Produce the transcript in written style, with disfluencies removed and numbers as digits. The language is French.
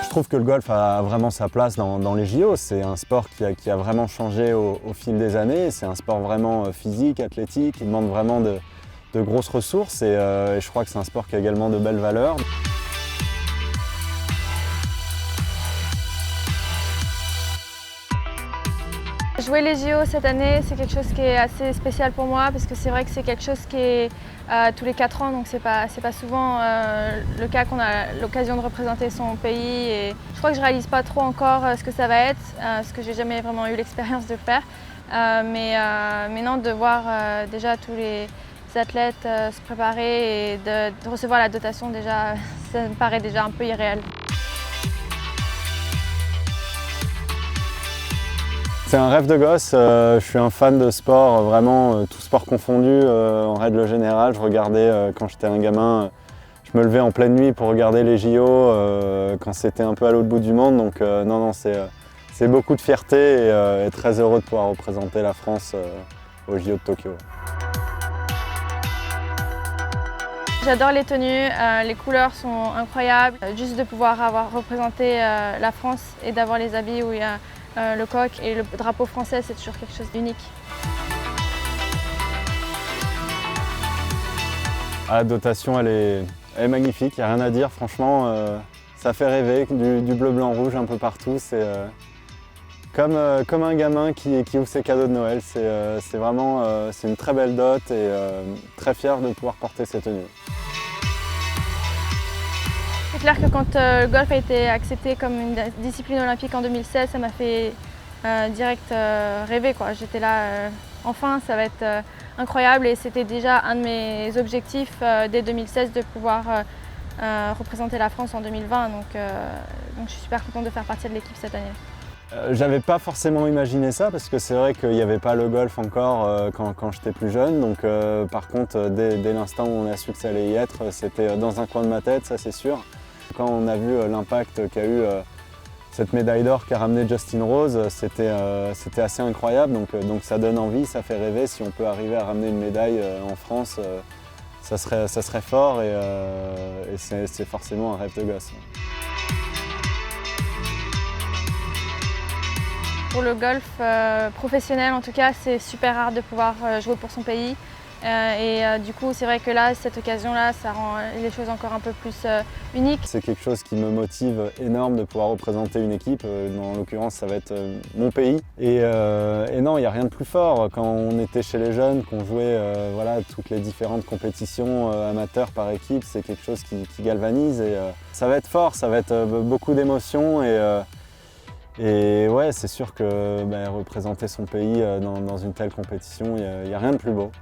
Je trouve que le golf a vraiment sa place dans les JO. C'est un sport qui a vraiment changé au fil des années. C'est un sport vraiment physique, athlétique, qui demande vraiment de grosses ressources et je crois que c'est un sport qui a également de belles valeurs. Jouer les JO cette année, c'est quelque chose qui est assez spécial pour moi parce que c'est vrai que c'est quelque chose qui est tous les 4 ans, donc c'est pas souvent le cas qu'on a l'occasion de représenter son pays. Et je crois que je réalise pas trop encore ce que ça va être, parce que j'ai jamais vraiment eu l'expérience de le faire. Mais non, de voir déjà tous les athlètes se préparer et de recevoir la dotation, déjà, ça me paraît déjà un peu irréel. C'est un rêve de gosse, je suis un fan de sport, vraiment tout sport confondu en règle générale. Je regardais quand j'étais un gamin, je me levais en pleine nuit pour regarder les JO quand c'était un peu à l'autre bout du monde. Donc non, c'est beaucoup de fierté et très heureux de pouvoir représenter la France aux JO de Tokyo. J'adore les tenues, les couleurs sont incroyables. Juste de pouvoir avoir représenté la France et d'avoir les habits où il y a le coq et le drapeau français, c'est toujours quelque chose d'unique. La dotation, elle est magnifique, il n'y a rien à dire. Franchement, ça fait rêver, du bleu, blanc, rouge un peu partout. C'est comme un gamin qui ouvre ses cadeaux de Noël. C'est vraiment c'est une très belle dot et très fier de pouvoir porter ces tenues. C'est clair que quand le golf a été accepté comme une discipline olympique en 2016, ça m'a fait direct rêver, quoi. J'étais là, enfin ça va être incroyable, et c'était déjà un de mes objectifs dès 2016 de pouvoir représenter la France en 2020. Donc je suis super contente de faire partie de l'équipe cette année. J'avais pas forcément imaginé ça parce que c'est vrai qu'il n'y avait pas le golf encore quand j'étais plus jeune. Donc par contre, dès l'instant où on a su que ça allait y être, c'était dans un coin de ma tête, ça c'est sûr. Quand on a vu l'impact qu'a eu cette médaille d'or qu'a ramené Justin Rose, c'était assez incroyable. Donc ça donne envie, ça fait rêver. Si on peut arriver à ramener une médaille en France, ça serait fort et c'est forcément un rêve de gosse. Pour le golf professionnel, en tout cas, c'est super rare de pouvoir jouer pour son pays. Du coup, c'est vrai que là, cette occasion-là, ça rend les choses encore un peu plus uniques. C'est quelque chose qui me motive énorme de pouvoir représenter une équipe. En l'occurrence, ça va être mon pays. Et non, il n'y a rien de plus fort. Quand on était chez les jeunes, qu'on jouait voilà, toutes les différentes compétitions amateurs par équipe, c'est quelque chose qui galvanise. Et ça va être fort, ça va être beaucoup d'émotions. Et ouais, c'est sûr que représenter son pays dans une telle compétition, il n'y a rien de plus beau.